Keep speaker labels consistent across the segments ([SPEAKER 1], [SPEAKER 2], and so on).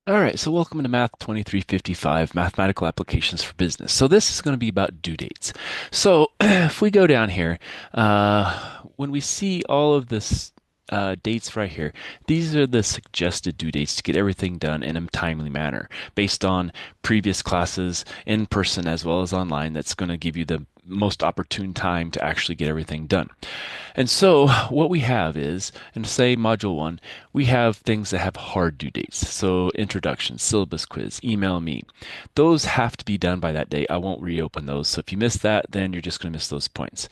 [SPEAKER 1] All right, so welcome to Math 2355, Mathematical Applications for Business. So this is going to be about due dates. So if we go down here, when we see all of this dates right here, these are the suggested due dates to get everything done in a timely manner based on previous classes in person as well as online. That's going to give you the most opportune time to actually get everything done. And so what we have is, in say module one, we have things that have hard due dates. So introduction, syllabus quiz, email me. Those have to be done by that date. I won't reopen those. So if you miss that, then you're just going to miss those points.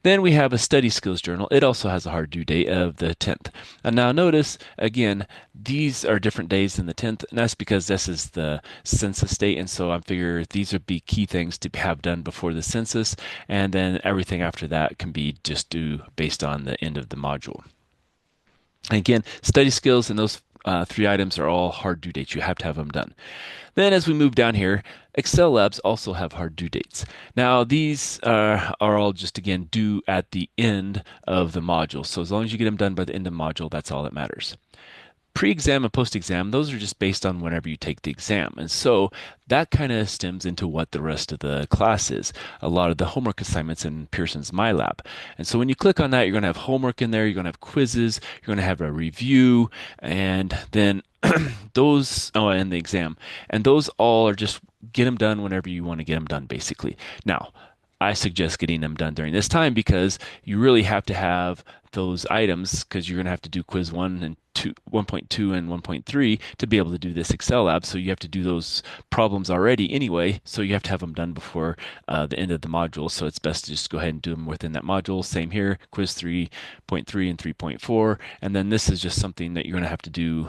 [SPEAKER 1] Then we have a study skills journal. It also has a hard due date of the 10th. And now notice, again, these are different days than the 10th, and that's because this is the census date. And so I figure these would be key things to have done before the census, and then everything after that can be just due based on the end of the module. And again, study skills and those three items are all hard due dates. You have to have them done. Then as we move down here, Excel labs also have hard due dates. Now these are all just again due at the end of the module. So as long as you get them done by the end of the module, that's all that matters. Pre-exam and post-exam, those are just based on whenever you take the exam. And so that kind of stems into what the rest of the class is. A lot of the homework assignments in Pearson's MyLab. And so when you click on that, you're going to have homework in there, you're going to have quizzes, you're going to have a review, and then and the exam. And those all are just get them done whenever you want to get them done, basically. Now, I suggest getting them done during this time because you really have to have those items because you're going to have to do quiz 1 and 2, 1.2 and 1.3 to be able to do this Excel lab. So you have to do those problems already anyway. So you have to have them done before the end of the module. So it's best to just go ahead and do them within that module. Same here, quiz 3.3 and 3.4. And then this is just something that you're going to have to do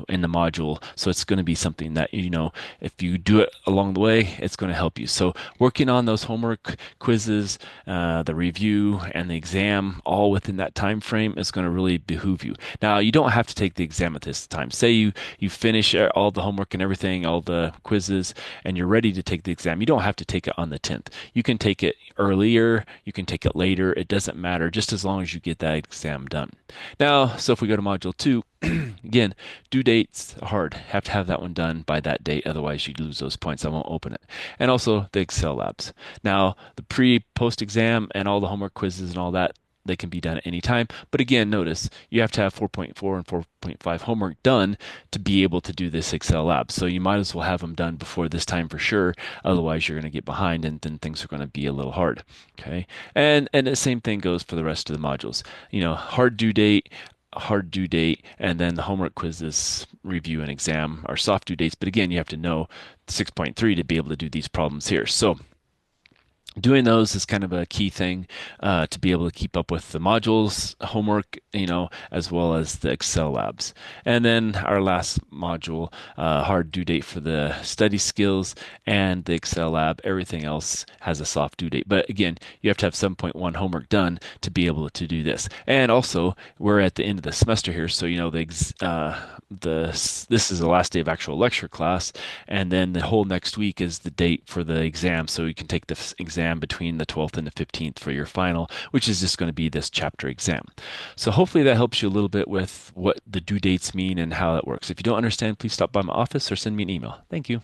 [SPEAKER 1] in the module. So it's going to be something that, if you do it along the way, it's going to help you. So working on those homework quizzes, the review, and the exam all within that time frame is going to really behoove you. Now, you don't have to take the exam at this time. Say you finish all the homework and everything, all the quizzes, and you're ready to take the exam. You don't have to take it on the 10th. You can take it earlier, you can take it later. It doesn't matter, just as long as you get that exam done. Now, so if we go to module 2, again, due dates hard. Have to have that one done by that date, otherwise you lose those points. I won't open it. And also the Excel labs. Now, the post exam and all the homework quizzes and all that, they can be done at any time. But again, notice you have to have 4.4 and 4.5 homework done to be able to do this Excel lab. So you might as well have them done before this time for sure. Otherwise, you're going to get behind and then things are going to be a little hard. Okay. And the same thing goes for the rest of the modules. Hard due date, and then the homework quizzes, review, and exam are soft due dates. But again, you have to know 6.3 to be able to do these problems here. So doing those is kind of a key thing to be able to keep up with the modules, homework, as well as the Excel labs. And then our last module, hard due date for the study skills and the Excel lab. Everything else has a soft due date. But again, you have to have 7.1 homework done to be able to do this. And also, we're at the end of the semester here, so this is the last day of actual lecture class, and then the whole next week is the date for the exam. So you can take the exam between the 12th and the 15th for your final, which is just going to be this chapter exam. So hopefully that helps you a little bit with what the due dates mean and how that works. If you don't understand, please stop by my office or send me an email. Thank you.